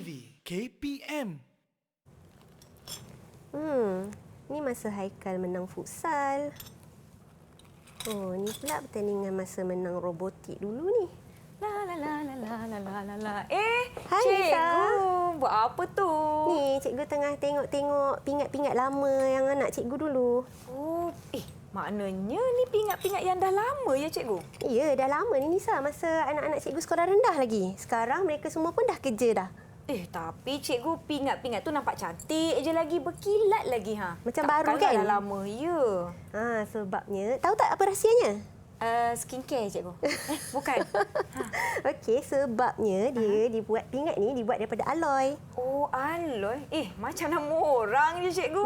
TV KPM. Ni masa Haikal menang futsal. Oh, ni pula pertandingan masa menang robotik dulu ni. La la la la la la la la la. Hai, cikgu, Nisa. buat apa tu? Ni cikgu tengah tengok-tengok pingat-pingat lama yang anak cikgu dulu. Oh, maknanya ni pingat-pingat yang dah lama ya cikgu? Ya, dah lama ni Nisa, masa anak-anak cikgu sekolah rendah lagi. Sekarang mereka semua pun dah kerja dah. Tapi cikgu pingat-pingat tu nampak cantik je lagi, berkilat lagi ha. Macam baru kan? Dah lama, ya. Sebabnya, tahu tak apa rahsianya? Skincare cikgu. Bukan. Okey, sebabnya dia dibuat pingat ni dibuat daripada aloy. Oh, aloy. Macam nama orang je cikgu.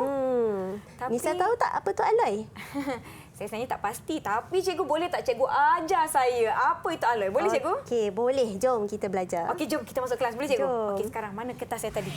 Nisa tahu tak apa tu aloy? Saya sebenarnya tak pasti, tapi cikgu boleh tak cikgu ajar saya apa itu aloy? Boleh cikgu? Okey, boleh. Jom kita belajar. Okey, jom kita masuk kelas. Boleh cikgu? Jom. Okey, sekarang mana kertas saya tadi?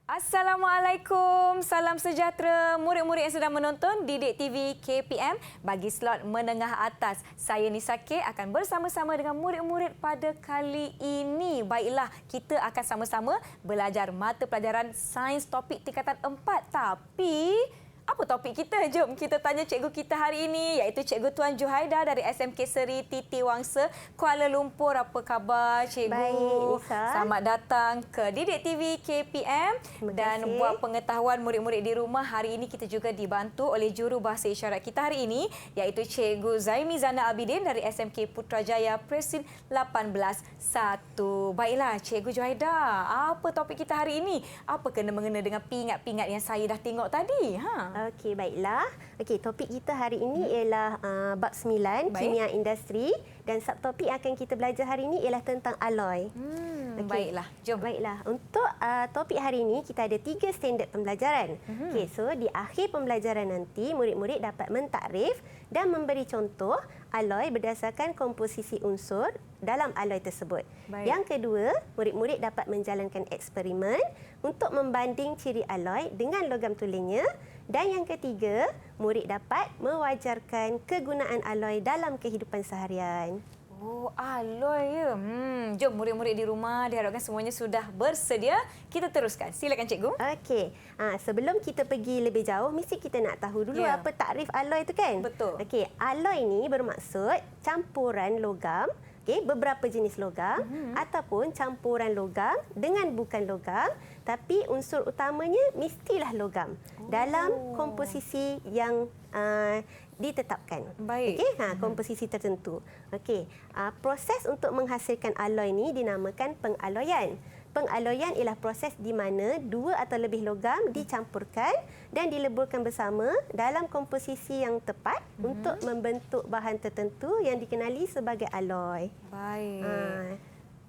Assalamualaikum, salam sejahtera murid-murid yang sedang menonton Didik TV KPM bagi slot menengah atas. Saya Nisa K akan bersama-sama dengan murid-murid pada kali ini. Baiklah, kita akan sama-sama belajar mata pelajaran sains topik tingkatan 4. Tapi apa topik kita? Jom kita tanya cikgu kita hari ini, iaitu Cikgu Tuan Juhaida dari SMK Seri Titi Wangsa, Kuala Lumpur. Apa khabar cikgu? Baik, Nisa. Selamat datang ke Didik TV KPM. Dan buat pengetahuan murid-murid di rumah, hari ini kita juga dibantu oleh juru bahasa isyarat kita hari ini, iaitu Cikgu Zaimi Zana Abidin dari SMK Putrajaya Presin 18-1. Baiklah Cikgu Juhaida, apa topik kita hari ini? Apa kena-mengena dengan pingat-pingat yang saya dah tengok tadi? Okey, baiklah. Okey, topik kita hari ini ialah bab 9, Kimia Industri, dan subtopik yang akan kita belajar hari ini ialah tentang aloy. Baiklah, jom. Baiklah, untuk topik hari ini kita ada 3 standard pembelajaran. Okey, so di akhir pembelajaran nanti murid-murid dapat mentakrif dan memberi contoh aloy berdasarkan komposisi unsur dalam aloy tersebut. Baik. Yang kedua, murid-murid dapat menjalankan eksperimen untuk membanding ciri aloy dengan logam tulingnya. Dan yang ketiga, murid dapat mewajarkan kegunaan aloy dalam kehidupan seharian. Oh, aloy ya. Jom murid-murid di rumah, diharapkan semuanya sudah bersedia. Kita teruskan. Silakan cikgu. Okey, sebelum kita pergi lebih jauh, mesti kita nak tahu dulu apa takrif aloy itu kan? Betul. Okey, aloy ni bermaksud campuran logam, beberapa jenis logam ataupun campuran logam dengan bukan logam, tapi unsur utamanya mestilah logam dalam komposisi yang ditetapkan. Baik. Okey, komposisi tertentu. Okey, proses untuk menghasilkan aloy ni dinamakan pengaloyan. Pengaloyan ialah proses di mana 2 atau lebih logam dicampurkan dan dileburkan bersama dalam komposisi yang tepat untuk membentuk bahan tertentu yang dikenali sebagai aloy. Baik.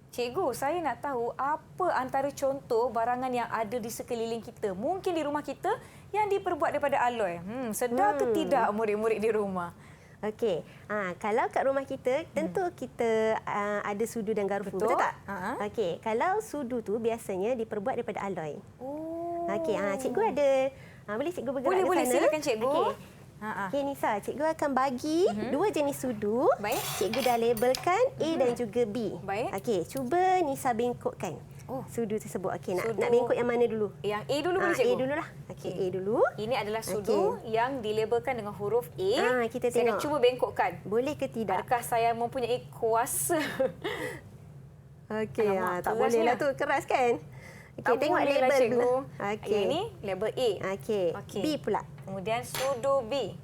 Cikgu, saya nak tahu apa antara contoh barangan yang ada di sekeliling kita, mungkin di rumah kita, yang diperbuat daripada aloy. Sedar ke tidak murid-murid di rumah? Okey, kalau kat rumah kita, tentu kita ada sudu dan garpu, betul tak? Okey, kalau sudu tu biasanya diperbuat daripada aloy. Okey, cikgu ada, boleh cikgu bergerak ke sana? Boleh, silakan cikgu. Okey Nisa, cikgu akan bagi 2 jenis sudu. Baik. Cikgu dah labelkan A dan juga B. Baik. Okey, cuba Nisa bengkokkan sudu tersebut. Okey, nak bengkok yang mana dulu? Yang A dulu boleh cikgu? A dululah. Okey, A dulu. Ini adalah sudu yang dilabelkan dengan huruf A. Kita saya tengok. nak cuba bengkokkan. Boleh ke tidak? Adakah saya mempunyai kuasa? Okey, tak kerasnya. bolehlah tu, keras kan? Okey, Tak tengok boleh label lah, cikgu. dulu. Yang ini label A. Okey, B pula. Kemudian sudu B.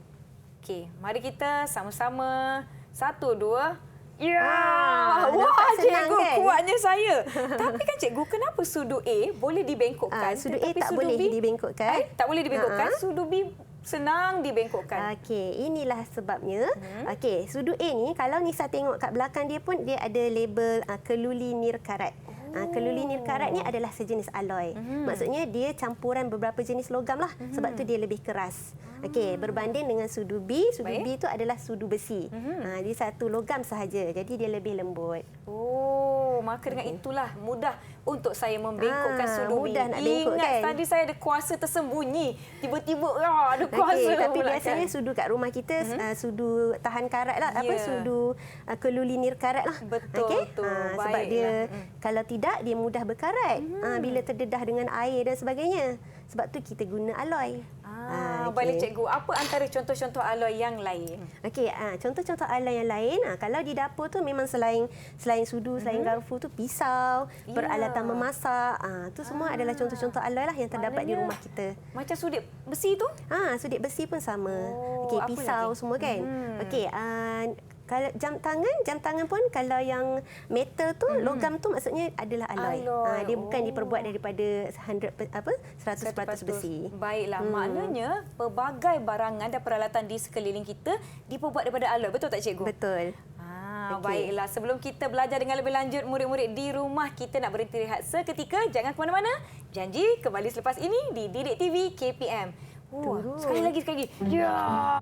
Okey, mari kita sama-sama 1, 2. Ya! Wah, cikgu, kan? kuatnya saya. Tapi kan cikgu, kenapa sudu A boleh dibengkokkan? Sudu A tetapi tak sudu boleh B, dibengkokkan. tak boleh dibengkokkan. Sudu B senang dibengkokkan. Okey, inilah sebabnya. Okey, sudu A ni kalau Nisa tengok kat belakang dia pun dia ada label keluli nirkarat. Keluli nirkarat ni adalah sejenis alloy. Maksudnya dia campuran beberapa jenis logam lah. Sebab tu dia lebih keras. Okey, berbanding dengan sudu B. Sudu B itu adalah sudu besi. Dia satu logam sahaja. Jadi dia lebih lembut. Oh, maka dengan itulah mudah untuk saya membengkokkan sudu B. Mudah nak bengkok Ingat, kan? tadi saya ada kuasa tersembunyi. Tiba-tiba ada kuasa. Tapi pula biasanya kan? sudu kat rumah kita sudu tahan karat lah. Apa sudu keluli nirkarat lah. Betul, betul. Sebab dia kalau tidak dia mudah berkarat. Bila terdedah dengan air dan sebagainya. Sebab tu kita guna alloy. Baiklah cikgu, apa antara contoh-contoh alloy yang lain? Okey, contoh-contoh alloy yang lain, kalau di dapur tu memang selain sudu, selain garpu tu pisau, peralatan memasak, tu semua adalah contoh-contoh alloy lah yang terdapat di rumah kita. Macam sudik besi tu? Sudik besi pun sama. Okey, apa pisau lagi? semua kan. Okey, kalau jam tangan pun kalau yang metal tu logam tu maksudnya adalah alloy. Dia bukan diperbuat daripada 100% besi. Baiklah, maknanya pelbagai barangan dan peralatan di sekeliling kita diperbuat daripada alloy. Betul tak cikgu? Betul. Baiklah, sebelum kita belajar dengan lebih lanjut murid-murid di rumah, kita nak berhenti rehat seketika. Jangan ke mana-mana. Janji kembali selepas ini di Didik TV KPM. Sekali lagi. Ya.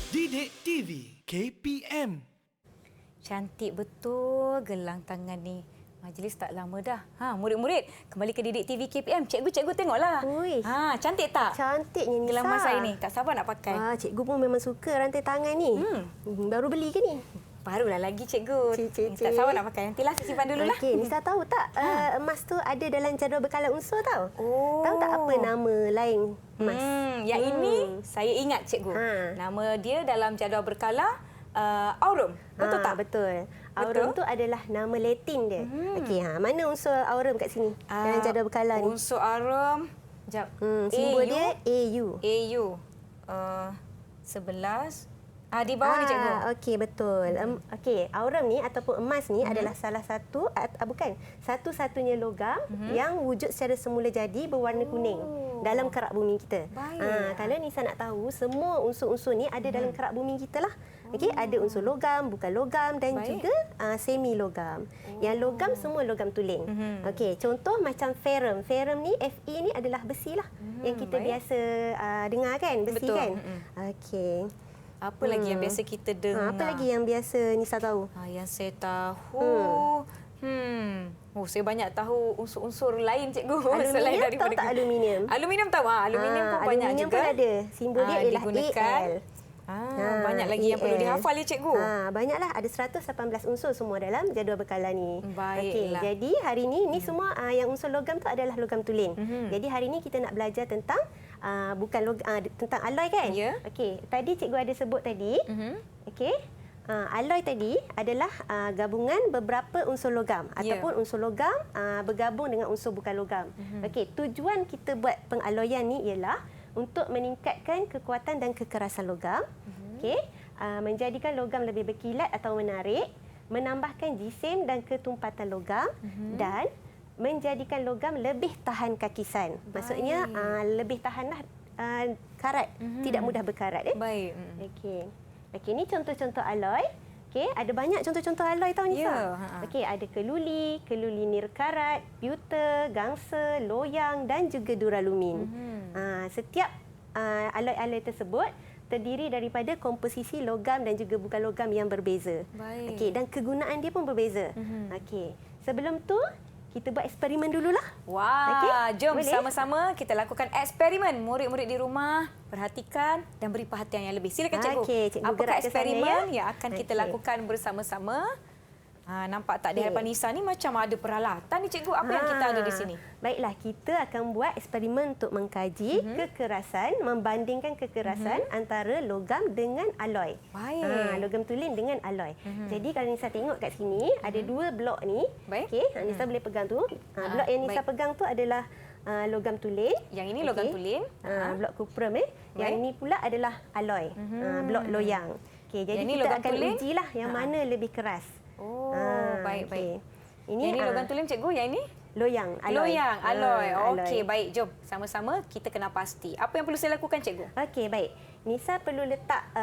Didik TV KPM. Cantik betul gelang tangan ni. Majlis tak lama dah. Murid-murid, kembali ke Didik TV KPM. Cikgu tengoklah. Ui. Cantik tak? Cantiknya Nisa. Gelang emas saya ni. Tak sabar nak pakai. Cikgu pun memang suka rantai tangan ni. Baru beli ke ni? Barulah lagi cikgu. Cik. Tak sabar nak pakai. Nantilah saya simpan dululah. Okey, Nisa tahu tak emas tu ada dalam jadual berkala unsur tahu? Tahu tak apa nama lain emas? Yang ini saya ingat cikgu. Nama dia dalam jadual berkala aurum. Betul tak? Betul. Aurum tu adalah nama Latin dia. Okey, mana unsur aurum kat sini? Dalam jadual berkala ni. Unsur aurum. Sekejap. Simbol dia AU. AU. 11. Di bawah ni cikgu. Okey, betul. Okey, aurum ni ataupun emas ni adalah salah satu satu-satunya logam yang wujud secara semula jadi berwarna kuning dalam kerak bumi kita. Kalau Nisa nak tahu, semua unsur-unsur ni ada dalam kerak bumi kita lah. Okey, ada unsur logam, bukan logam dan juga semi logam. Yang logam semua logam tulen. Okey, contoh macam ferrum. Ferrum ni Fe ni adalah besi lah yang kita biasa dengar kan, besi. Betul. Kan. Okey. Apa lagi yang biasa kita dengar? Apa lagi yang biasa Nisa tahu? Yang saya tahu, saya banyak tahu unsur-unsur lain cikgu. Selain Aluminium tahu tak aluminium? Aluminium tahu. Aluminium pun banyak aluminium juga. Pun ada. Simbol dia ialah Al. Banyak lagi yang perlu dihafal ya cikgu. Banyaklah, ada 118 unsur semua dalam jadual berkala ni. Baiklah. Jadi hari ni semua yang unsur logam tu adalah logam tulen. Jadi hari ni kita nak belajar tentang tentang alloy kan? Ya. Okey, tadi cikgu ada sebut tadi. Okey. Alloy tadi adalah gabungan beberapa unsur logam ataupun unsur logam bergabung dengan unsur bukan logam. Okey, tujuan kita buat pengaloyan ni ialah untuk meningkatkan kekuatan dan kekerasan logam. Okey, menjadikan logam lebih berkilat atau menarik, menambahkan jisim dan ketumpatan logam dan menjadikan logam lebih tahan kakisan. Maksudnya lebih tahanlah karat, tidak mudah berkarat. Baik. Okey, ni contoh-contoh alloy. Okey, ada banyak contoh-contoh alloy tahu Nisa. Ya. Okey, ada keluli nirkarat, pewter, gangsa, loyang dan juga duralumin. Setiap alloy-alloy tersebut terdiri daripada komposisi logam dan juga bukan logam yang berbeza. Okey, dan kegunaan dia pun berbeza. Okey, sebelum tu kita buat eksperimen dululah. Jom boleh? sama-sama kita lakukan eksperimen. Murid-murid di rumah, perhatikan dan beri perhatian yang lebih. Silakan cikgu. Okey, cikgu apakah gerak ke sana, eksperimen yang akan kita Okey. lakukan bersama-sama? Nampak tak di hadapan Nisa ni macam ada peralatan ni cikgu. Apa yang kita ada di sini? Baiklah, kita akan buat eksperimen untuk mengkaji kekerasan, membandingkan kekerasan antara logam dengan alloy. Baik. Logam tulen dengan alloy. Jadi kalau Nisa tengok kat sini, ada dua blok ni. Baik. Okey, Nisa boleh pegang tu. Blok yang Nisa pegang tu adalah logam tulen. Yang ini logam tulen. Blok kuprum Yang ini pula adalah alloy. Blok loyang. Okey, jadi Yang ini kita logam akan tulen? ujilah yang mana lebih keras. Oh, baik, baik. Ini Yang ini logam tulen cikgu, yang ini? loyang, alloy. Loyang, alloy. Okey, alloy. baik. Jom sama-sama kita kena pasti. Apa yang perlu saya lakukan cikgu? Okey, baik. Nisa perlu letak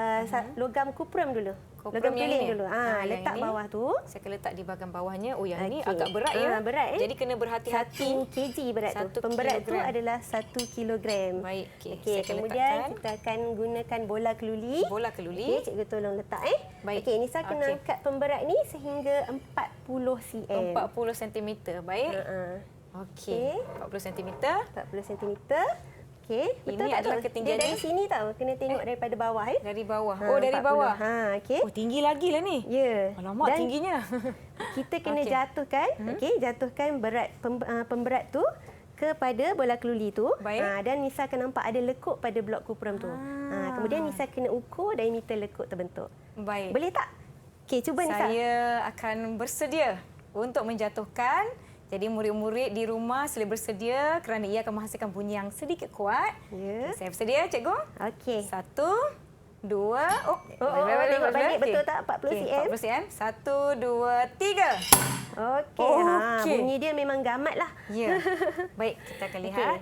logam kuprum dulu. Kuprum logam yang tulen ini? dulu. Yang Letak ini? bawah tu. Saya akan letak di bahagian bawahnya. Oh, yang ini Okey. agak berat ya. Berat Jadi kena berhati-hati. 1 kg berat tu. 1 Pemberat tu kilogram. adalah 1 kilogram. Baik, okey. Okey, Saya akan kemudian letakkan. kita akan gunakan bola keluli. Bola keluli. Okey, cikgu tolong letak Baik. Okey, Nisa kena Okey. angkat pemberat ni sehingga 40 cm. 40 cm. Baik. Okey. Okey. 40 cm. 40 cm. Okey, betul Ini tak adalah tu? ketinggiannya? Dia dari sini tau. Kena tengok daripada bawah Dari bawah. Oh, dari 40. bawah. Okey. Oh, tinggi lagi lah ni. Ya. Alamak, Dan tingginya. kita kena Okey. jatuhkan, jatuhkan berat pemberat tu kepada bola keluli tu. Baik. Dan Nisa akan nampak ada lekuk pada blok kuprum tu. Kemudian Nisa kena ukur diameter lekuk terbentuk. Baik. Boleh tak? Okey, cuba Nisa. Saya akan bersedia untuk menjatuhkan. Jadi murid-murid di rumah sila bersedia kerana ia akan menghasilkan bunyi yang sedikit kuat. Ya. Saya bersedia, cikgu. Okey. 1, 2. Oh, tengok balik betul tak? 40 cm. 40 cm. 1, 2, 3. Okey. Okey. Bunyi dia memang gamat lah. Ya. Baik, kita akan lihat.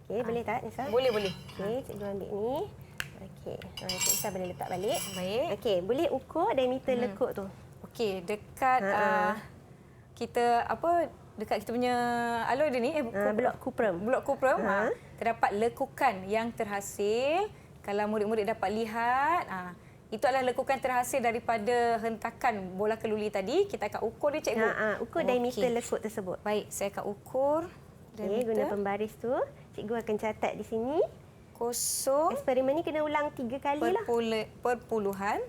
Okey, boleh tak Nisa? Boleh, boleh. Okey, cikgu ambil ni. Okey. Nisa boleh letak balik. Baik. Okey, boleh ukur diameter lekuk tu. Okey, dekat kita dekat kita punya alloy dia ni Blok kuprum. blok kuprum terdapat lekukan yang terhasil. Kalau murid-murid dapat lihat, itu adalah lekukan terhasil daripada hentakan bola keluli tadi. Kita akan ukur dia, cikgu. Ukur diameter lekuk tersebut. Baik, saya akan ukur Okey, guna pembaris tu. Cikgu akan catat di sini. kosong Eksperimen ni kena ulang 3 kali lah. perpuluhan.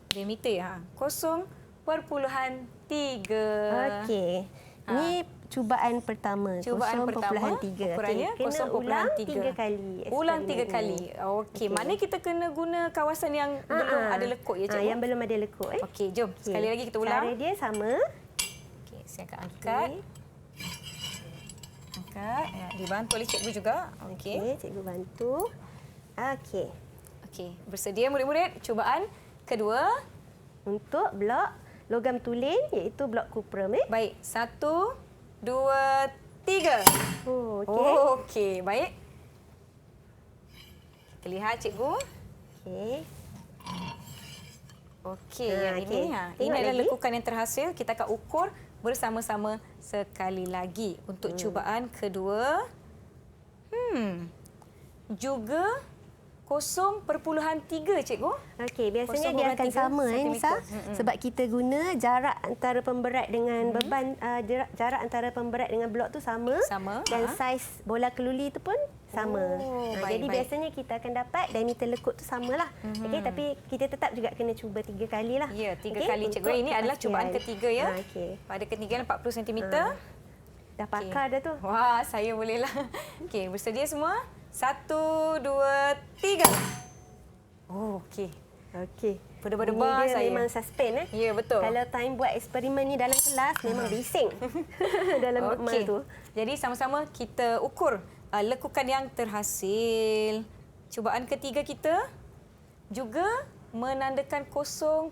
Diameter 0.3. Okey. Ni cubaan pertama. Cubaan pertama, 0.3. ukurannya Okey, kena ulang 0.3. 3 kali. Ulang 3 eksperimen kali. ni. Okey, maknanya kita kena guna kawasan yang belum ada lekuk ya, cikgu? Yang belum ada lekuk. Okey, jom. Okey. Sekali lagi kita ulang. Cara dia sama. Okey, saya akan angkat. Angkat. Ya, dibantu oleh cikgu juga. Okey. Okey, cikgu bantu. Okey. Okey, bersedia murid-murid? Cubaan kedua. Untuk blok logam tulen iaitu blok kuprum. Baik, 1, 2, 3. Okey. Okey, baik. Kita lihat, cikgu. Okey. Okey, yang okey. ini ini Tengok adalah lagi. lekukan yang terhasil. Kita akan ukur bersama-sama sekali lagi untuk cubaan kedua. Juga 0.3, cikgu. Okey, biasanya dia akan 0.3 sama Nisa, sentimeter. sebab kita guna jarak antara pemberat dengan beban jarak antara pemberat dengan blok tu sama. Sama, Dan saiz bola keluli tu pun sama. baik, Jadi baik. biasanya kita akan dapat diameter lekuk tu samalah. Okey, tapi kita tetap juga kena cuba 3 kali lah. Ya, 3 Okey, kali, cikgu. untuk Ini adalah cubaan kepastian. ketiga ya. Okey. Pada ketinggian 40 cm. Dah pakar dah tu. Wah, saya bolehlah. Okey, bersedia semua? 1, 2, 3. Oh, okey. Okey. Berdebar-debar Bunyi dia saya. memang suspense Ya, betul. Kalau time buat eksperimen ni dalam kelas memang bising dalam makmal tu. Jadi sama-sama kita ukur lekukan yang terhasil. Cubaan ketiga kita juga menandakan 0.3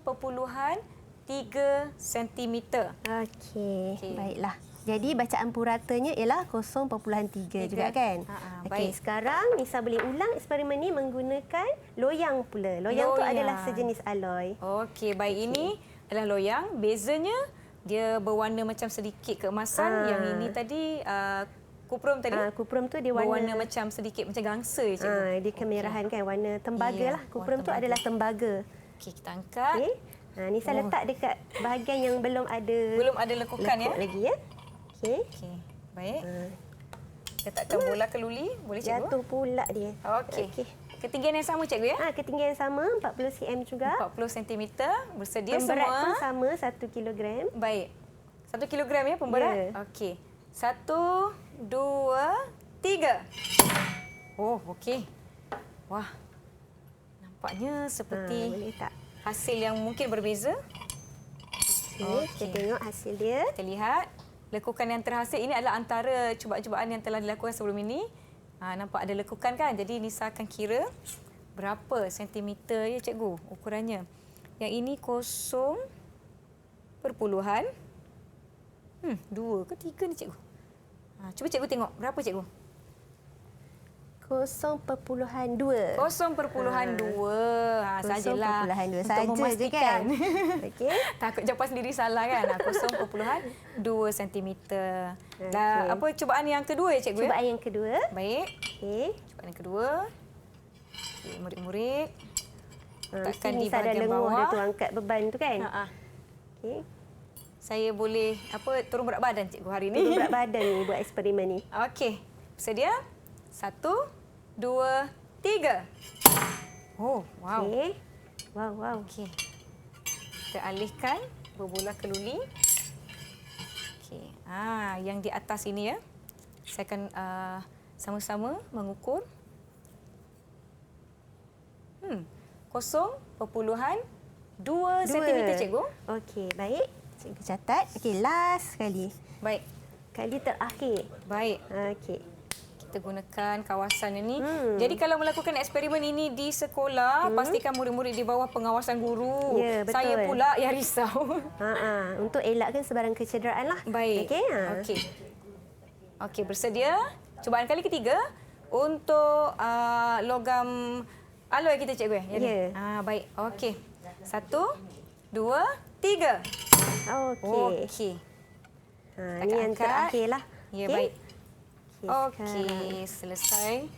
cm. Okey, Okey. baiklah. Jadi bacaan puratanya ialah 0.3 juga kan? baik. Okey, sekarang Nisa boleh ulang eksperimen ni menggunakan loyang pula. Loyang tu adalah sejenis alloy. Okey, baik. Ini adalah loyang. Bezanya dia berwarna macam sedikit keemasan. Yang ini tadi kuprum tadi. Kuprum tu dia berwarna macam sedikit macam gangsa, cikgu. dia kemerahan kan, warna tembaga Ya, lah. Kuprum tu warna adalah tembaga. Okey, kita angkat. Okey. Nisa letak dekat bahagian yang belum ada Belum ada lekukan ya. lagi ya. Okey. Okey, baik. Letakkan bola keluli, boleh cikgu? Jatuh pula dia. Okey. Ketinggian yang sama cikgu ya? Ketinggian sama 40 cm juga. 40 cm. Bersedia Pemberat semua? pun sama 1 kilogram. Baik. 1 kilogram ya pemberat? Ya. Okey. 1, 2, 3. Oh, okey. Wah. Nampaknya seperti Boleh tak? hasil yang mungkin berbeza. Okey, kita tengok hasil dia. Kita lihat lekukan yang terhasil ini adalah antara cubaan-cubaan yang telah dilakukan sebelum ini. Nampak ada lekukan kan? Jadi Nisa akan kira berapa sentimeter ya cikgu ukurannya. Yang ini 0 perpuluhan 2 ke 3 ni cikgu. Cuba cikgu tengok berapa cikgu? 0.2. 0.2. Sajalah. 0.2 untuk saja je memastikan. kan. Okey. Takut jawapan sendiri salah kan. 0.2 cm. Dan apa cubaan yang kedua ya cikgu? Cubaan yang kedua. Baik. Okey. Cubaan yang kedua. Okay, murid-murid. Letakkan di Nisa dah bahagian lenguh bawah. dah tu angkat beban tu kan. Okey. Saya boleh turun berat badan cikgu hari ni. Turun berat badan ni buat eksperimen ni. Okey. Bersedia? 1, 2, 3. Oh, wow. Okey. Wow. Okey. Kita alihkan berbola keluli. Okey. Yang di atas ini ya. Saya akan sama-sama mengukur. 0.2 cm cikgu. Okey, baik. Cikgu catat. Okey, last sekali. Baik. Kali terakhir. Baik. Okey. Kita gunakan kawasan ini. Jadi kalau melakukan eksperimen ini di sekolah, pastikan murid-murid di bawah pengawasan guru. Ya, betul. Saya pula yang risau. Untuk elakkan sebarang kecederaan lah. Baik. Okey. Okey. Okey, bersedia? Cubaan kali ketiga untuk logam alloy kita cikgu ya? Ya. Baik. Okey. 1, 2, 3. Okey. Okey. Ini yang terakhir lah. Ya, Okey. baik. Sekarang. Okey, selesai.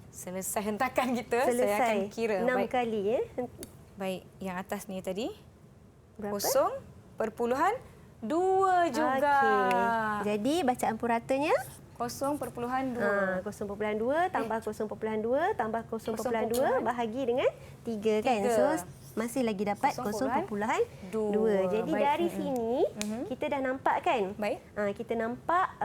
Selesai hentakan kita. Selesai. Saya akan kira. 6 Baik. kali ya. Baik, yang atas ni tadi. Berapa? 0.2 juga. Okey. Jadi bacaan puratanya 0.2. 0.2 tambah 0.2 tambah 0.2 bahagi dengan 3 kan. 3. So masih lagi dapat 0.2. 2. Jadi Baik. dari sini kita dah nampak kan? Baik. Kita nampak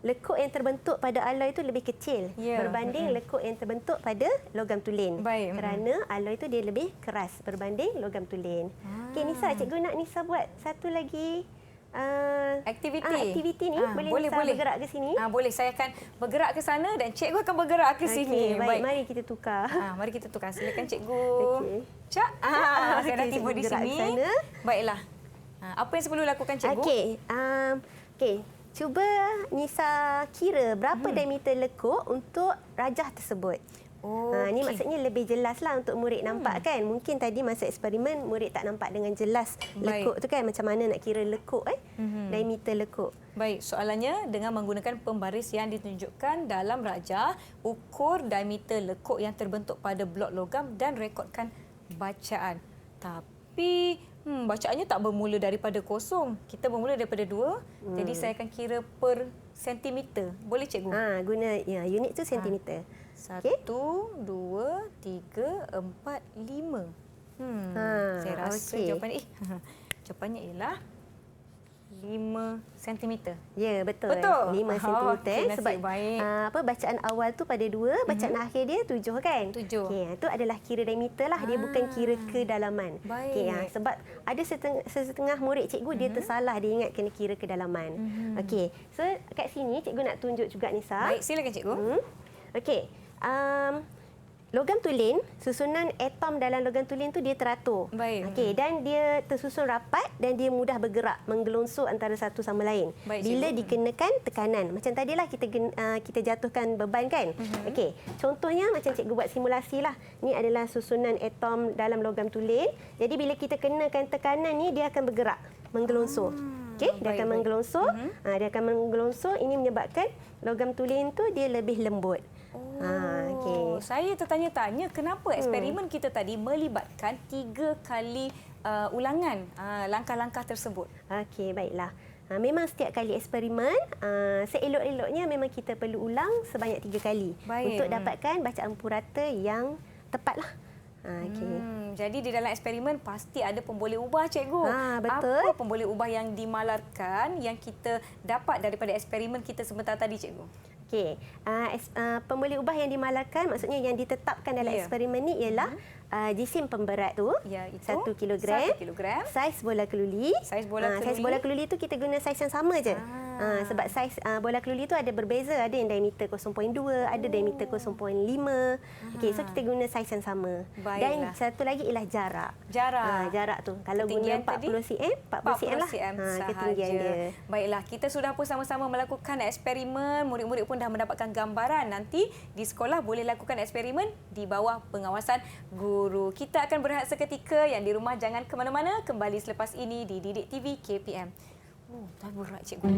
lekuk yang terbentuk pada alloy itu lebih kecil Ya. berbanding lekuk yang terbentuk pada logam tulen. Baik. Kerana alloy itu dia lebih keras berbanding logam tulen. Okey Nisa, cikgu nak Nisa buat satu lagi aktiviti ni. Boleh Nisa bergerak ke sini? Boleh, saya akan bergerak ke sana dan cikgu akan bergerak ke sini. Baik, mari kita tukar. Mari kita tukar. Silakan cikgu. Okey. Cak. Saya dah Okey, tiba di bergerak sini. ke sana. Baiklah. Apa yang perlu lakukan cikgu? Okey. Cuba Nisa kira berapa diameter lekuk untuk rajah tersebut. Ini maksudnya lebih jelaslah untuk murid nampak kan. Mungkin tadi masa eksperimen murid tak nampak dengan jelas lekuk tu kan. Macam mana nak kira lekuk diameter lekuk. Baik, soalannya dengan menggunakan pembaris yang ditunjukkan dalam rajah, ukur diameter lekuk yang terbentuk pada blok logam dan rekodkan bacaan. Tapi bacaannya tak bermula daripada 0. Kita bermula daripada 2. Jadi saya akan kira per sentimeter. Boleh cikgu? Guna unit tu sentimeter. 1, 2, 3, 4, 5. Saya rasa jawapannya ialah 5 cm. Ya, betul. Betul? 5 cm. Sebab baik. bacaan awal tu pada 2, bacaan akhir dia 7 kan? 7. Itu adalah kira diameter lah. Dia bukan kira kedalaman. Baik. Sebab ada setengah murid cikgu dia tersalah. Dia ingat kena kira kedalaman. Okey. So, kat sini cikgu nak tunjuk juga Nisa. Baik, silakan cikgu. Okey. Logam tulen, susunan atom dalam logam tulen tu dia teratur. Baik. Okey, dan dia tersusun rapat dan dia mudah bergerak, menggelonsor antara satu sama lain. Baik, bila cikgu. dikenakan tekanan. Macam tadilah kita jatuhkan beban kan. Okey, contohnya macam cikgu buat simulasi lah. Ini adalah susunan atom dalam logam tulen. Jadi bila kita kenakan tekanan ni dia akan bergerak, menggelonsor. Okey, dia akan menggelonsor. Dia akan menggelonsor, ini menyebabkan logam tulen tu dia lebih lembut. Okay. Saya tertanya-tanya kenapa eksperimen kita tadi melibatkan 3 kali ulangan langkah-langkah tersebut. Okey, baiklah. Memang setiap kali eksperimen, seelok-eloknya memang kita perlu ulang sebanyak 3 kali. Baik. Untuk dapatkan bacaan purata yang tepatlah. Okey. Jadi di dalam eksperimen pasti ada pemboleh ubah, cikgu. Betul. Apa pemboleh ubah yang dimalarkan yang kita dapat daripada eksperimen kita sebentar tadi, cikgu? Okey, pemboleh ubah yang dimalarkan maksudnya yang ditetapkan dalam eksperimen ni ialah jisim pemberat tu Iaitu 1 kilogram, 1 kilogram. saiz bola keluli. Saiz bola keluli. Saiz bola keluli tu kita guna saiz yang sama je. Sebab saiz bola keluli tu ada berbeza, ada yang diameter 0.2, ada diameter 0.5. Okey, so kita guna saiz yang sama. Baiklah. Dan satu lagi ialah jarak. Jarak Tu kalau Ketinggian guna tadi? 40 cm, 40 cm lah ketinggian sahaja. dia. Baiklah, kita sudah pun sama-sama melakukan eksperimen. Murid-murid pun dah mendapatkan gambaran. Nanti di sekolah boleh lakukan eksperimen di bawah pengawasan guru. Kita akan berehat seketika. Yang di rumah jangan ke mana-mana. Kembali selepas ini di Didik TV KPM. Oh, dah berat, cikgu.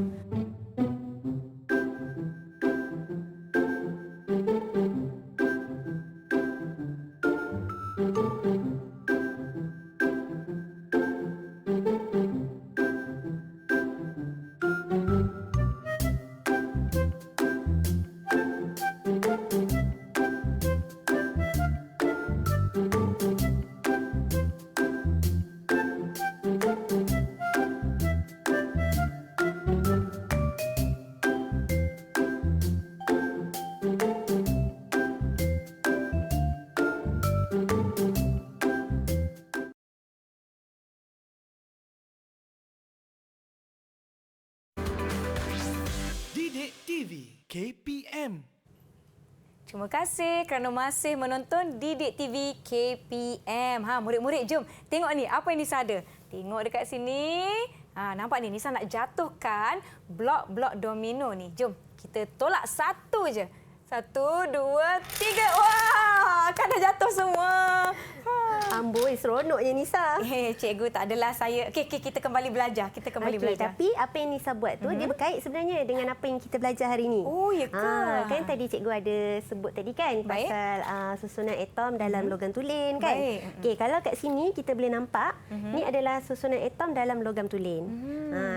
Didik TV KPM. Terima kasih kerana masih menonton Didik TV KPM. Murid-murid, jom tengok ni apa yang Nisa ada. Tengok dekat sini. Nampak ni Nisa nak jatuhkan blok-blok domino ni. Jom kita tolak satu je. 1, 2, 3. Wah, kan dah jatuh semua. Amboi, seronoknya Nisa. Cikgu tak adalah saya. Okey, kita kembali belajar. Kita kembali belajar. Tapi apa yang Nisa buat tu dia berkait sebenarnya dengan apa yang kita belajar hari ini. Oh, ya ke? Kan tadi cikgu ada sebut tadi kan Baik. pasal susunan atom dalam logam tulen kan. Baik. Okey, kalau kat sini kita boleh nampak ni adalah susunan atom dalam logam tulen.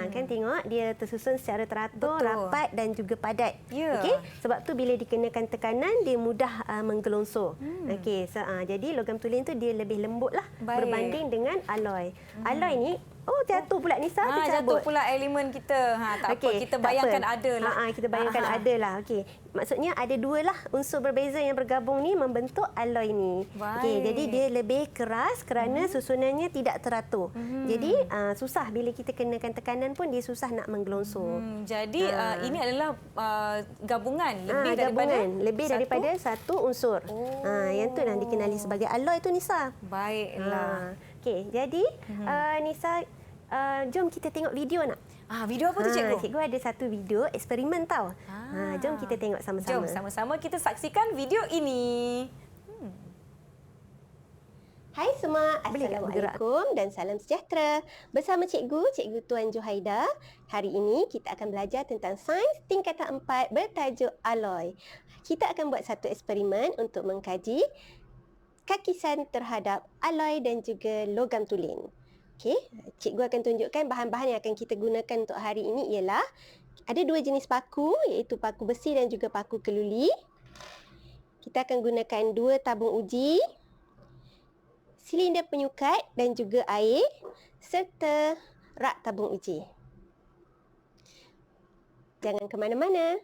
Kan tengok dia tersusun secara teratur, Betul. rapat dan juga padat. Ya. Okey, sebab tu bila dikenakan tekanan dia mudah menggelongsor. Okey, jadi logam tulen tu dia lebih lembut lah Baik. berbanding dengan alloy. Alloy ni jatuh pula Nisa, tercabut. Jatuh pula elemen kita. Tak apa, Okey, kita tak bayangkan apa. ada lah. Kita bayangkan ada lah. Okey. Maksudnya ada dua lah unsur berbeza yang bergabung ni membentuk alloy ni. Okey, Baik. jadi dia lebih keras kerana susunannya tidak teratur. Jadi susah bila kita kenakan tekanan pun dia susah nak menggelongsor. Jadi ini adalah gabungan lebih daripada satu unsur. Yang tu yang dikenali sebagai alloy tu Nisa. Baiklah. Okey, jadi Nisa jom kita tengok video nak. Video apa tu, cikgu? Cikgu ada satu video eksperimen tau. Jom kita tengok sama-sama. Jom sama-sama kita saksikan video ini. Hai semua, Boleh tak Assalamualaikum dan salam sejahtera. Bersama Cikgu Tuan Johaida. Hari ini kita akan belajar tentang sains tingkatan 4 bertajuk alloy. Kita akan buat satu eksperimen untuk mengkaji kakisan terhadap alloy dan juga logam tulen. Okey, cikgu akan tunjukkan bahan-bahan yang akan kita gunakan untuk hari ini ialah ada dua jenis paku iaitu paku besi dan juga paku keluli. Kita akan gunakan 2 tabung uji, silinder penyukat dan juga air serta rak tabung uji. Jangan ke mana-mana.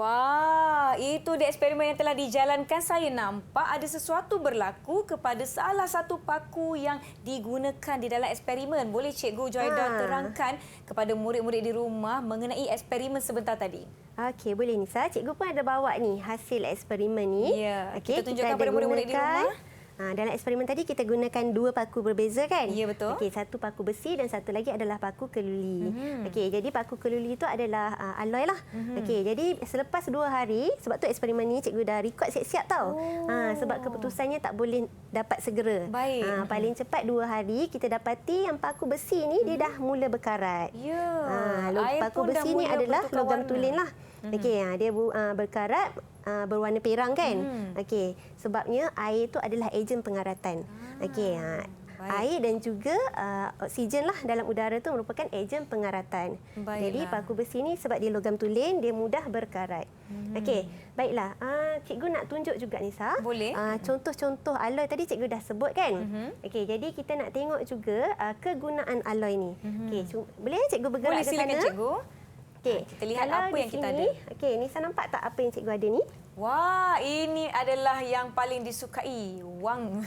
Wah, itu dia eksperimen yang telah dijalankan. Saya nampak ada sesuatu berlaku kepada salah satu paku yang digunakan di dalam eksperimen. Boleh Cikgu Joyda terangkan kepada murid-murid di rumah mengenai eksperimen sebentar tadi? Okey, boleh Nisa. Cikgu pun ada bawa ni hasil eksperimen ni. Ya, Okey, kita tunjukkan kepada murid-murid di rumah. Dalam eksperimen tadi kita gunakan 2 paku berbeza kan? Ya, betul. Okey, satu paku besi dan satu lagi adalah paku keluli. Okey, jadi paku keluli itu adalah alloy lah. Okey, jadi selepas 2 hari, sebab tu eksperimen ni cikgu dah record siap-siap tau. Sebab keputusannya tak boleh dapat segera. Baik. Paling cepat 2 hari kita dapati yang paku besi ni dia dah mula berkarat. Ya. Air Paku pun dah besi ni mula adalah bertukar logam warna. tulen lah. Okey, dia berkarat berwarna perang kan. Okey, sebabnya air itu adalah ejen pengaratan. Okey, air dan juga oksigen lah dalam udara itu merupakan ejen pengaratan. Baiklah. Jadi paku besi ni sebab dia logam tulen, dia mudah berkarat. Okey, baiklah. Cikgu nak tunjuk juga Nisa. Boleh. Contoh-contoh alloy tadi cikgu dah sebut kan. Okey, jadi kita nak tengok juga kegunaan alloy ni. Okey, boleh cikgu bergerak Boleh, ke silakan sana? Cikgu. Okey, Kita lihat kalau apa di yang kita sini, ada. Okey, Nisa nampak tak apa yang cikgu ada ni? Wah, ini adalah yang paling disukai. Wang.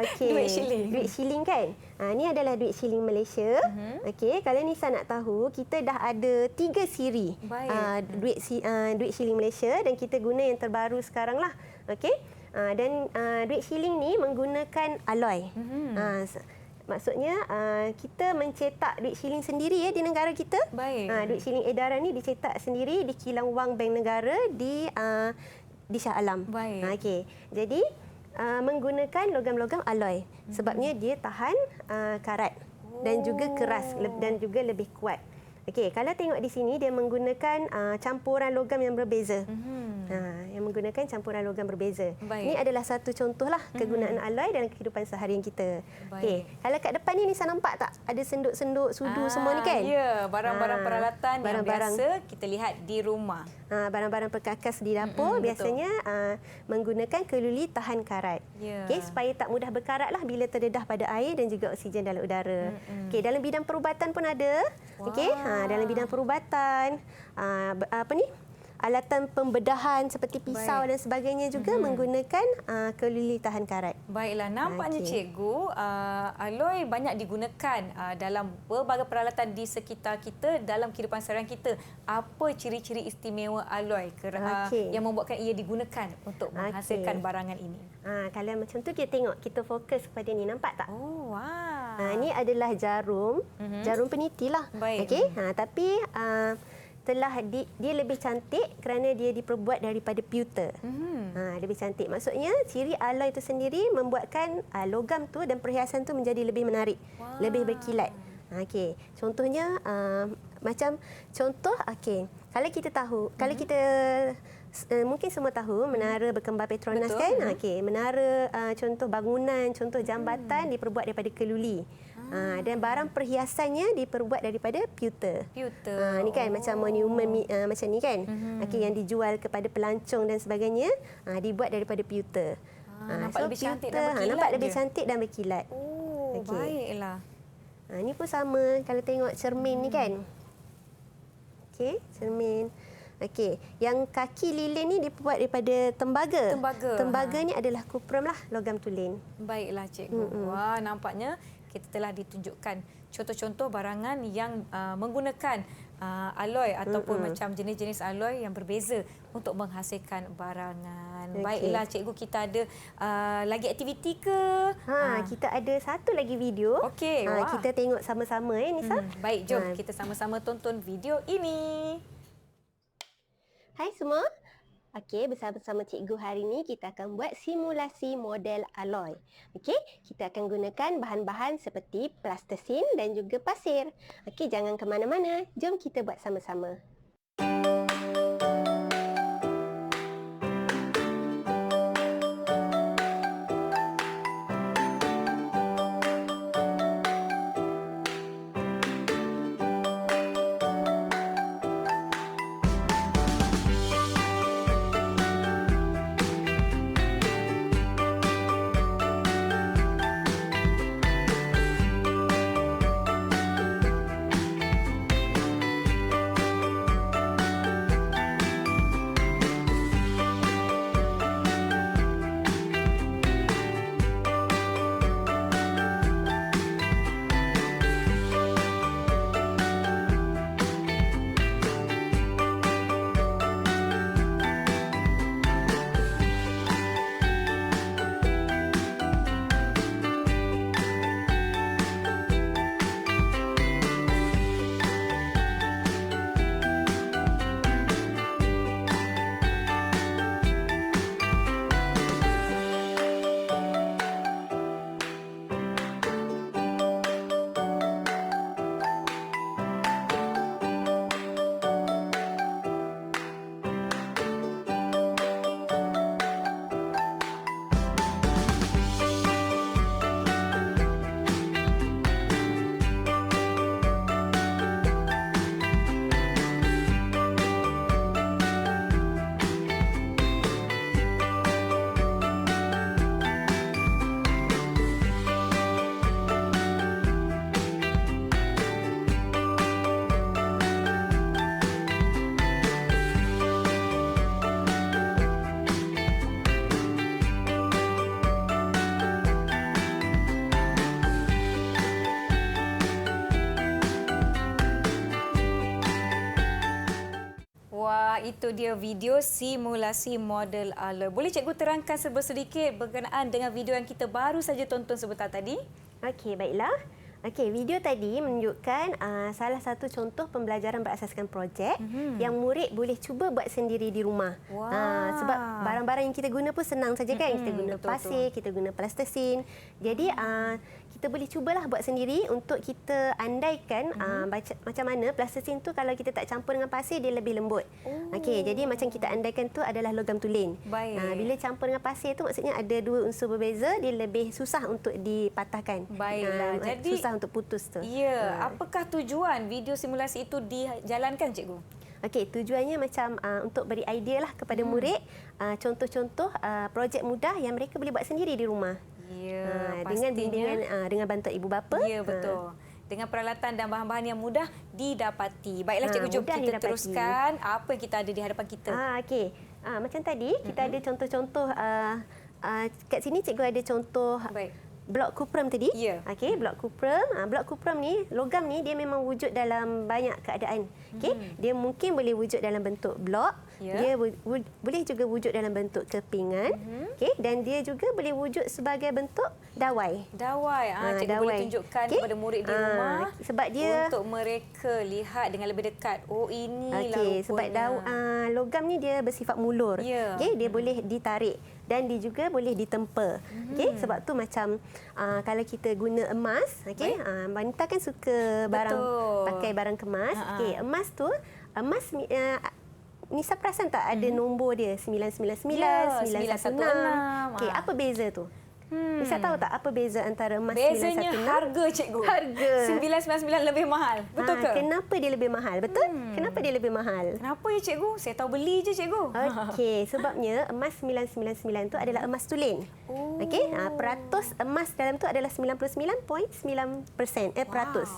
Okey. Duit shilling. Duit shilling kan? Ini adalah duit shilling Malaysia. Okey, kalau Nisa nak tahu, kita dah ada 3 siri Baik. duit shilling Malaysia dan kita guna yang terbaru sekarang lah. Okey. Dan duit shilling ni menggunakan alloy. Maksudnya kita mencetak duit shilling sendiri di negara kita. Baik. Duit shilling edaran ni dicetak sendiri di kilang wang Bank Negara di Shah Alam. Baik. Okey. Jadi menggunakan logam-logam alloy sebabnya dia tahan karat dan juga keras dan juga lebih kuat. Okey, kalau tengok di sini dia menggunakan campuran logam yang berbeza. Yang menggunakan campuran logam berbeza. Baik. Ini adalah satu contohlah kegunaan alloy dalam kehidupan seharian kita. Okey, kalau kat depan ni Nisa nampak tak ada senduk-senduk sudu semua ni kan? Ya, barang-barang peralatan yang barang-barang. biasa kita lihat di rumah. Barang-barang perkakas di dapur biasanya menggunakan keluli tahan karat. Ya. Okey, supaya tak mudah berkarat lah bila terdedah pada air dan juga oksigen dalam udara. Okey, dalam bidang perubatan pun ada. Okey, dalam bidang perubatan apa ni? Alatan pembedahan seperti pisau dan sebagainya juga menggunakan keluli tahan karat. Baiklah, nampaknya Okey. cikgu, alloy banyak digunakan dalam berbagai peralatan di sekitar kita dalam kehidupan seharian kita. Apa ciri-ciri istimewa alloy Okey. yang membuatkan ia digunakan untuk menghasilkan barangan ini? Kalau macam tu kita tengok, kita fokus kepada ni, nampak tak? Oh, wah. Ini adalah jarum, jarum peniti lah. Baik. Okey, tapi dia lebih cantik kerana dia diperbuat daripada pewter. Lebih cantik. Maksudnya ciri alloy itu sendiri membuatkan logam tu dan perhiasan tu menjadi lebih menarik, lebih berkilat. Okey, contohnya macam contoh okey, kalau kita tahu, kalau kita mungkin semua tahu menara berkembar Petronas. Betul. Kan? Okey, menara contoh bangunan, contoh jambatan diperbuat daripada keluli. Dan barang perhiasannya diperbuat daripada pewter. Pewter. Ni kan macam monumen macam ni kan. Okey, yang dijual kepada pelancong dan sebagainya dibuat daripada pewter. nampak lebih cantik dan berkilat nampak lebih dia. cantik dan berkilat. Oh, Okey. baiklah. Ni pun sama kalau tengok cermin ni kan. Okey, cermin. Okey, yang kaki lilin ni dibuat daripada tembaga. Tembaga ni adalah kuprum lah, logam tulen. Baiklah cikgu. Wah, nampaknya kita telah ditunjukkan contoh-contoh barangan yang menggunakan alloy ataupun macam jenis-jenis alloy yang berbeza untuk menghasilkan barangan. Okey. Baiklah cikgu, kita ada lagi aktiviti ke? Kita ada satu lagi video. Okey, wah. Kita tengok sama-sama Nisa. Baik, jom kita sama-sama tonton video ini. Hai semua. Okey, bersama-sama cikgu hari ini kita akan buat simulasi model alloy. Okey, kita akan gunakan bahan-bahan seperti plastisin dan juga pasir. Okey, jangan ke mana-mana. Jom kita buat sama-sama. Itu dia video simulasi model alloy. Boleh cikgu terangkan sedikit berkenaan dengan video yang kita baru saja tonton sebentar tadi? Okey, baiklah. Okey, video tadi menunjukkan salah satu contoh pembelajaran berasaskan projek yang murid boleh cuba buat sendiri di rumah. Sebab barang-barang yang kita guna pun senang saja kan. Kita guna pasir, kita guna plastisin. Jadi kita boleh cubalah buat sendiri untuk kita andaikan macam mana plastisin tu kalau kita tak campur dengan pasir dia lebih lembut. Okey, jadi macam kita andaikan tu adalah logam tulen. Bila campur dengan pasir tu maksudnya ada dua unsur berbeza, dia lebih susah untuk dipatahkan. Baiklah. Jadi susah untuk putus tu. Ya, apakah tujuan video simulasi itu dijalankan cikgu? Okey, tujuannya macam untuk beri idea lah kepada murid contoh-contoh projek mudah yang mereka boleh buat sendiri di rumah. Ya, dengan bimbingan dengan bantuan ibu bapa. Ya, betul. Dengan peralatan dan bahan-bahan yang mudah didapati. Baiklah cikgu, jom kita didapati. Teruskan apa yang kita ada di hadapan kita. Okey. Macam tadi kita ada contoh-contoh kat sini cikgu ada contoh blok kupram tadi. Ya. Okey, blok kupram. Blok kupram ni, logam ni dia memang wujud dalam banyak keadaan. Okey, dia mungkin boleh wujud dalam bentuk blok. Ya. Dia boleh juga wujud dalam bentuk kepingan. Okey, dan dia juga boleh wujud sebagai bentuk dawai. Dawai. Cikgu boleh tunjukkan kepada murid di rumah sebab dia untuk mereka lihat dengan lebih dekat. Oh, inilah rupanya. Sebab logam ni dia bersifat mulur. Ya. Okey, dia boleh ditarik dan dia juga boleh ditempa. Okey, sebab tu macam kalau kita guna emas, okey, wanita kan suka pakai barang kemas. Okey, emas tu Nisa perasan tak ada nombor dia 999, 916. Okey, apa beza tu? Nisa tahu tak apa beza antara emas 916? Bezanya harga cikgu. Harga. 999 lebih mahal. Betul ke? Kenapa dia lebih mahal? Betul? Kenapa dia lebih mahal? Kenapa ya cikgu? Saya tahu beli je cikgu. Okey, sebabnya emas 999 tu adalah emas tulen. Okey, peratus emas dalam tu adalah 99.9%. Peratus.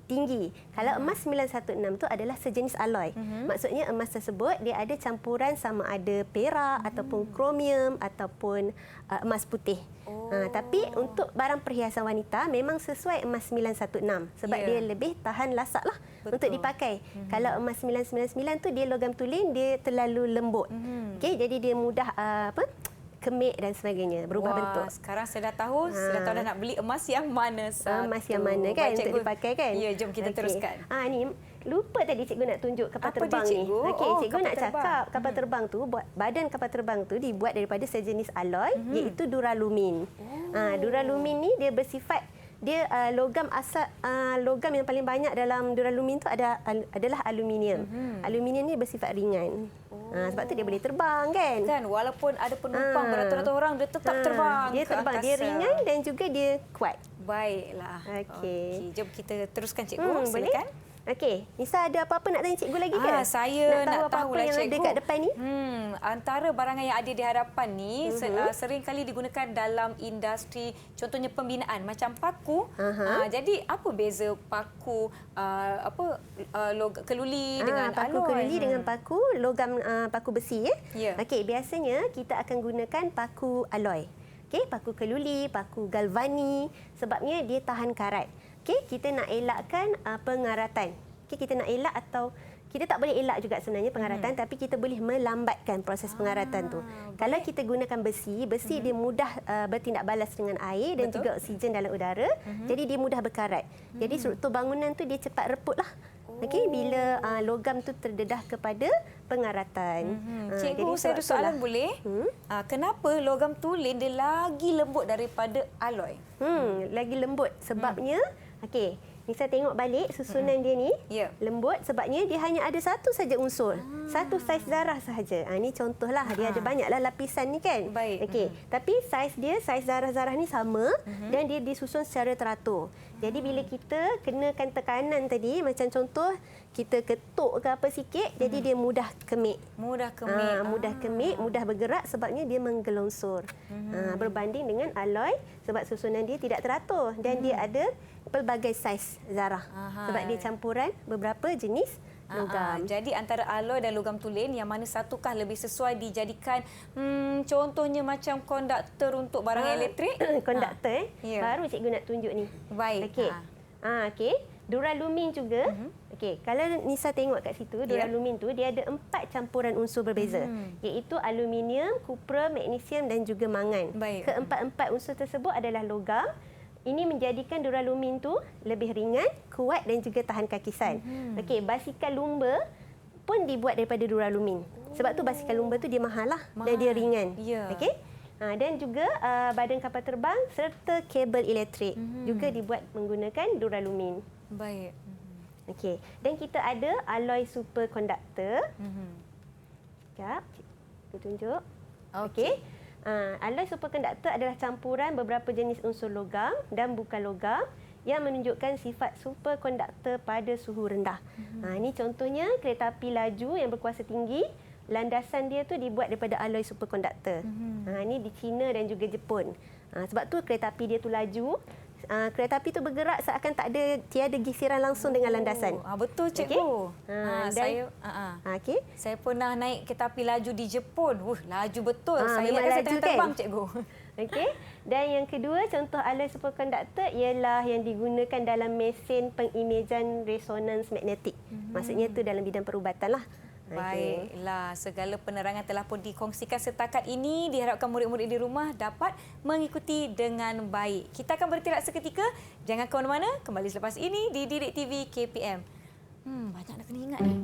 Tinggi. Kalau emas 916 tu adalah sejenis alloy. Maksudnya emas tersebut dia ada campuran sama ada perak ataupun kromium ataupun emas putih. Tapi untuk barang perhiasan wanita memang sesuai emas 916 sebab dia lebih tahan lasak lah untuk dipakai. Kalau emas 999 tu dia logam tulen, dia terlalu lembut. Okey, jadi dia mudah kemik dan sebagainya, berubah bentuk. Sekarang saya dah tahu, dah nak beli emas yang mana satu. Emas yang mana kan untuk dipakai kan? Ya, jom kita teruskan. Ni lupa tadi cikgu nak tunjuk kapal terbang ni. Okey, cikgu nak cakap kapal terbang tu, badan kapal terbang tu dibuat daripada sejenis alloy iaitu duralumin. Duralumin ni dia bersifat logam yang paling banyak dalam duralumin tu adalah aluminium. Aluminium ni bersifat ringan. Sebab tu dia boleh terbang kan? Walaupun ada penumpang beratus-ratus orang, dia tetap terbang. Dia terbang, dia ringan dan juga dia kuat. Baiklah. Okey, jom kita teruskan cikgu. Boleh? Silakan. Okey, Nisa ada apa-apa nak tanya cikgu lagi ke? Saya nak tahu apa-apa yang cikgu. ada kat depan ni? Antara barangan yang ada di hadapan ni sering kali digunakan dalam industri, contohnya pembinaan macam paku. Jadi apa beza paku keluli dengan paku alloy? keluli dengan paku logam paku besi Ya. Okey, biasanya kita akan gunakan paku alloy. Okey, paku keluli, paku galvani sebabnya dia tahan karat. Okey, kita nak elakkan pengaratan. Okey, kita nak elak atau kita tak boleh elak juga sebenarnya pengaratan, tapi kita boleh melambatkan proses pengaratan tu. Kalau kita gunakan besi dia mudah bertindak balas dengan air dan juga oksigen dalam udara. Jadi dia mudah berkarat. Jadi struktur bangunan tu dia cepat reputlah. Okey, bila logam tu terdedah kepada pengaratan. Cikgu, saya ada soalan boleh? Kenapa logam tulen dia lagi lembut daripada alloy? Lagi lembut sebabnya okey, Nisa tengok balik susunan dia ni lembut sebabnya dia hanya ada satu saja unsur. Satu saiz zarah sahaja. Ini contohlah, dia ada banyaklah lapisan ni kan. Baik. Okey, tapi saiz zarah-zarah ni sama dan dia disusun secara teratur. Jadi bila kita kenakan tekanan tadi, macam contoh kita ketuk ke apa sikit, jadi dia mudah kemik. Mudah kemik. Mudah kemik, mudah bergerak sebabnya dia menggelongsor. Berbanding dengan alloy sebab susunan dia tidak teratur dan dia ada pelbagai saiz zarah. Sebab dia campuran beberapa jenis logam. Jadi antara alloy dan logam tulen, yang mana satukah lebih sesuai dijadikan contohnya macam konduktor untuk barang elektrik? Konduktor Baru cikgu nak tunjuk ni. Baik. Okey. Okey. Duralumin juga. Okey, kalau Nisa tengok kat situ, duralumin tu dia ada 4 campuran unsur berbeza, iaitu aluminium, kupra, magnesium dan juga mangan. Baik. Keempat-empat unsur tersebut adalah logam. Ini menjadikan duralumin tu lebih ringan, kuat dan juga tahan kakisan. Okey, basikal lumba pun dibuat daripada duralumin. Sebab tu basikal lumba tu dia mahal lah dan dia ringan. Ya. Okey. Dan juga badan kapal terbang serta kabel elektrik juga dibuat menggunakan duralumin. Baik. Okey, dan kita ada alloy superkonduktor. Sekejap, saya tunjuk. Okey. Alloy superkonduktor adalah campuran beberapa jenis unsur logam dan bukan logam yang menunjukkan sifat superkonduktor pada suhu rendah. Ini contohnya kereta api laju yang berkuasa tinggi, landasan dia tu dibuat daripada alloy superkonduktor. Ini di China dan juga Jepun. Sebab tu kereta api dia tu laju. Kereta api tu bergerak seakan tiada gisiran langsung dengan landasan. Betul cikgu. Okey. Saya pernah naik kereta api laju di Jepun. Laju betul. Saya memang ingat saya laju tengah kan? terbang cikgu. Okey. Dan yang kedua, contoh alloy superkonduktor ialah yang digunakan dalam mesin pengimejan resonans magnetik. Maksudnya tu dalam bidang perubatan lah. Baiklah, segala penerangan telah pun dikongsikan setakat ini. Diharapkan murid-murid di rumah dapat mengikuti dengan baik. Kita akan beristirahat seketika. Jangan ke mana-mana. Kembali selepas ini di Didik TV KPM. Banyak nak kena ingat ni.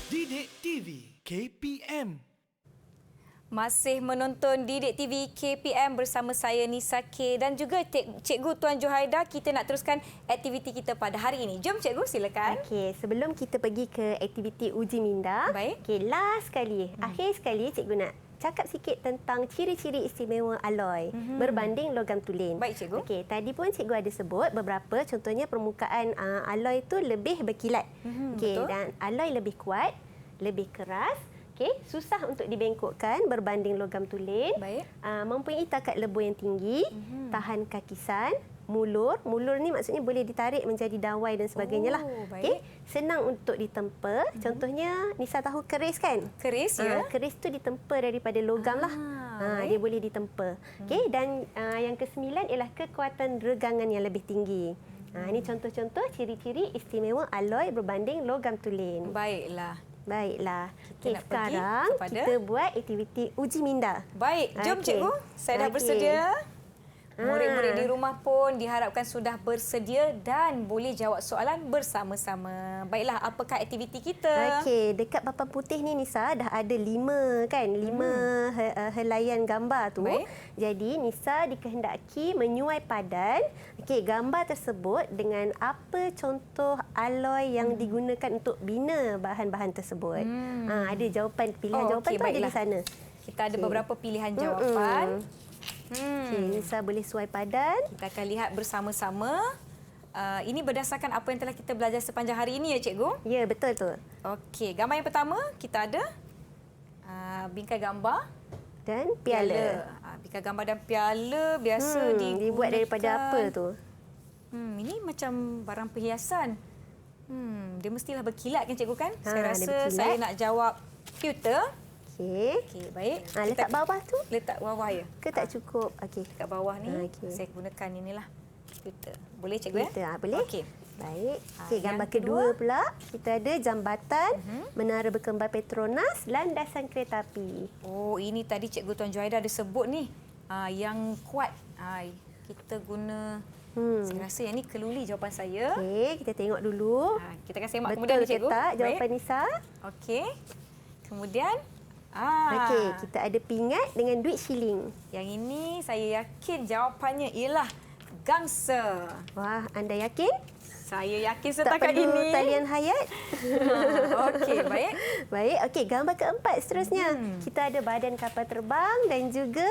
Didik TV KPM. Masih menonton Didik TV KPM bersama saya Nisa K dan juga Cikgu Tuan Johaida. Kita nak teruskan aktiviti kita pada hari ini. Jom Cikgu, silakan. Okey, sebelum kita pergi ke aktiviti uji minda, Baik. okey, last sekali, akhir sekali cikgu nak cakap sikit tentang ciri-ciri istimewa alloy berbanding logam tulen. Baik, cikgu. Okey, tadi pun cikgu ada sebut beberapa, contohnya permukaan alloy itu lebih berkilat. Okey, betul. dan alloy lebih kuat, lebih keras. Okey, susah untuk dibengkokkan berbanding logam tulen. Baik. Mempunyai takat lebur yang tinggi, tahan kakisan, mulur. Mulur ni maksudnya boleh ditarik menjadi dawai dan sebagainya lah. baik. Okey, senang untuk ditempa. Contohnya Nisa tahu keris kan? Keris, ya. Keris tu ditempa daripada logam lah. baik. Dia boleh ditempa. Okey, dan yang ke-9 ialah kekuatan regangan yang lebih tinggi. Ini contoh-contoh ciri-ciri istimewa alloy berbanding logam tulen. Baiklah. Okey, nak pergi sekarang kepada- kita buat aktiviti uji minda. Baik, jom Okey. cikgu. Saya dah Okey. bersedia. Murid-murid di rumah pun diharapkan sudah bersedia dan boleh jawab soalan bersama-sama. Baiklah, apakah aktiviti kita? Okey, dekat papan putih ni Nisa dah ada 5 kan? 5 helaian gambar tu. Baik. Jadi Nisa dikehendaki menyuai padan gambar tersebut dengan apa contoh alloy yang digunakan untuk bina bahan-bahan tersebut. Ada jawapan, pilihan jawapan okey, tu ada di baiklah. sana. Kita ada beberapa pilihan jawapan. Okey, Nisa boleh suai padan. Kita akan lihat bersama-sama. Ini berdasarkan apa yang telah kita belajar sepanjang hari ini ya cikgu. Ya, betul tu. Okey, gambar yang pertama kita ada bingkai gambar Dan piala. Bingkai gambar dan piala biasa Dibuat daripada apa tu? Ini macam barang perhiasan. Dia mestilah berkilat kan cikgu kan? Ha, Saya dia rasa berkilat. saya nak jawab pewter. Okey. Okey, baik. Letak bawah tu Letak bawah ya. ke tak cukup? Okey. Kat bawah ni okey. saya gunakan inilah pewter. Boleh cikgu Kita ya? boleh. Okey. Baik. Yang Gambar kedua. kedua pula kita ada jambatan, menara berkembar Petronas, landasan kereta api. Oh, ini tadi Cikgu Tuan Johaida ada sebut ni. Yang kuat. Kita guna... Saya rasa yang ni keluli jawapan saya. Okey, kita tengok dulu. Kita akan semak kemudian Betul ni, Cikgu. ke tak jawapan Baik. Nisa? Okey. Kemudian... Okey, kita ada pingat dengan duit shilling. Yang ini saya yakin jawapannya ialah gangsa. Wah, anda yakin? Saya yakin Tak setakat perlu ini. talian hayat. Okey, baik. Baik, okey, gambar keempat seterusnya. Kita ada badan kapal terbang dan juga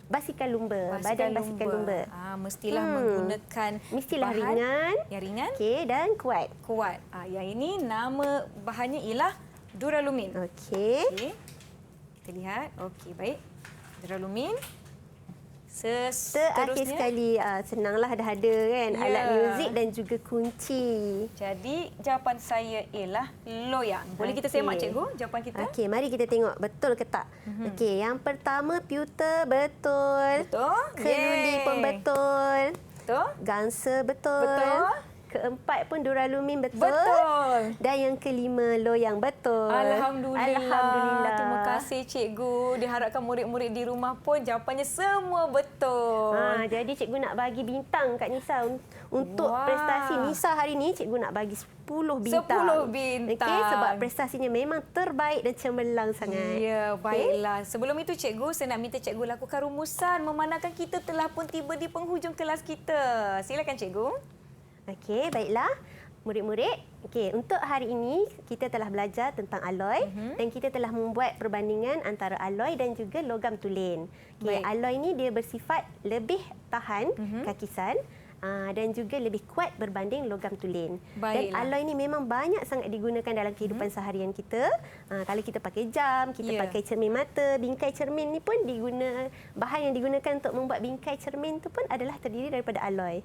basikal lumba. Badan basikal lumba. Mestilah menggunakan Mestilah bahan ringan. yang ringan, Okey, dan kuat. kuat. Yang ini nama bahannya ialah duralumin. Okey. Okey. Kita lihat. Okey, baik. Duralumin. Terakhir Seterusnya. sekali, senanglah dah ada kan, Ya. alat muzik dan juga kunci. Jadi jawapan saya ialah loyang. Boleh kita Okey. semak cikgu jawapan kita? Okey, mari kita tengok betul ke tak. Okey, yang pertama pewter betul. Betul? Keluli Yeay. pun betul. Betul? Gangsa betul. Betul. Keempat pun duralumin betul. Betul. Dan yang kelima loyang betul. Alhamdulillah. Alhamdulillah. Terima kasih cikgu. Diharapkan murid-murid di rumah pun jawapannya semua betul. Jadi cikgu nak bagi bintang kat Nisa untuk Wah. prestasi Nisa hari ni. Cikgu nak bagi 10 bintang. 10 bintang. Okey, sebab prestasinya memang terbaik dan cemerlang sangat. Ya, baiklah. Sebelum itu cikgu, saya nak minta cikgu lakukan rumusan memandangkan kita telah pun tiba di penghujung kelas kita. Silakan cikgu. Okey, baiklah. Murid-murid, okey, untuk hari ini kita telah belajar tentang alloy dan kita telah membuat perbandingan antara alloy dan juga logam tulen. Okey, Baik. alloy ni dia bersifat lebih tahan kakisan dan juga lebih kuat berbanding logam tulen. Dan Baiklah. alloy ni memang banyak sangat digunakan dalam kehidupan seharian kita. Kalau kita pakai jam, kita Ya. pakai cermin mata, bingkai cermin ni pun bahan yang digunakan untuk membuat bingkai cermin tu pun adalah terdiri daripada alloy.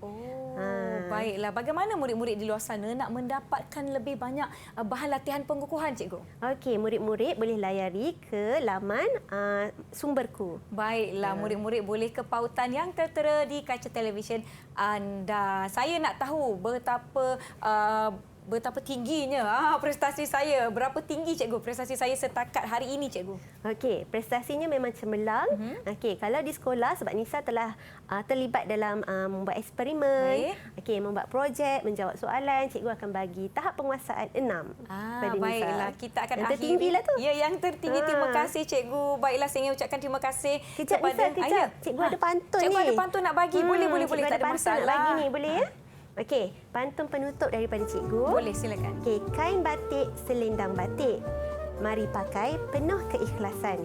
Baiklah. Bagaimana murid-murid di luar sana nak mendapatkan lebih banyak bahan latihan pengukuhan, cikgu? Okey, murid-murid boleh layari ke laman sumberku. Baiklah, murid-murid boleh ke pautan yang tertera di kaca televisyen anda. Saya nak tahu betapa tingginya prestasi saya. Berapa tinggi cikgu prestasi saya setakat hari ini, cikgu? Okey, prestasinya memang cemerlang. Okey, kalau di sekolah sebab Nisa telah terlibat dalam membuat eksperimen, okey, membuat projek, menjawab soalan, cikgu akan bagi tahap penguasaan 6 pada Nisa. Baiklah, kita akan yang akhiri. tertinggilah tu. Ya, yang tertinggi. Terima kasih cikgu. Baiklah, saya ingin ucapkan terima kasih Kejap kepada Nisa, kejap. Cikgu ada pantun cikgu ni. ada pantun nak bagi. Boleh, Cikgu tak ada pantun masalah. nak bagi ni, boleh ya? Okey, pantun penutup daripada cikgu. Boleh, silakan. Okey, kain batik, selendang batik. Mari pakai penuh keikhlasan.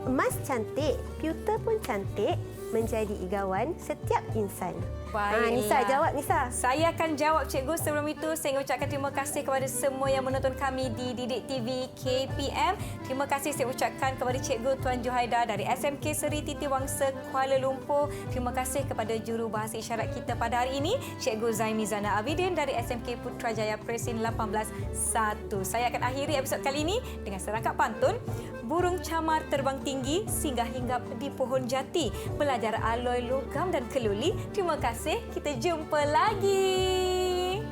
Emas cantik, pewter pun cantik, menjadi igawan setiap insan. Baiklah. Nisa, jawab Nisa. Saya akan jawab cikgu. Sebelum itu, saya ingin ucapkan terima kasih kepada semua yang menonton kami di Didik TV KPM. Terima kasih saya ucapkan kepada cikgu Tuan Juhaida dari SMK Seri Titi Wangsa, Kuala Lumpur. Terima kasih kepada juru bahasa isyarat kita pada hari ini, Cikgu Zaimi Zana Abidin dari SMK Putrajaya Presin 18-1. Saya akan akhiri episod kali ini dengan serangkap pantun. Burung camar terbang tinggi, singgah hinggap di pohon jati. Belajar alloy logam dan keluli. Terima kasih. Kita jumpa lagi.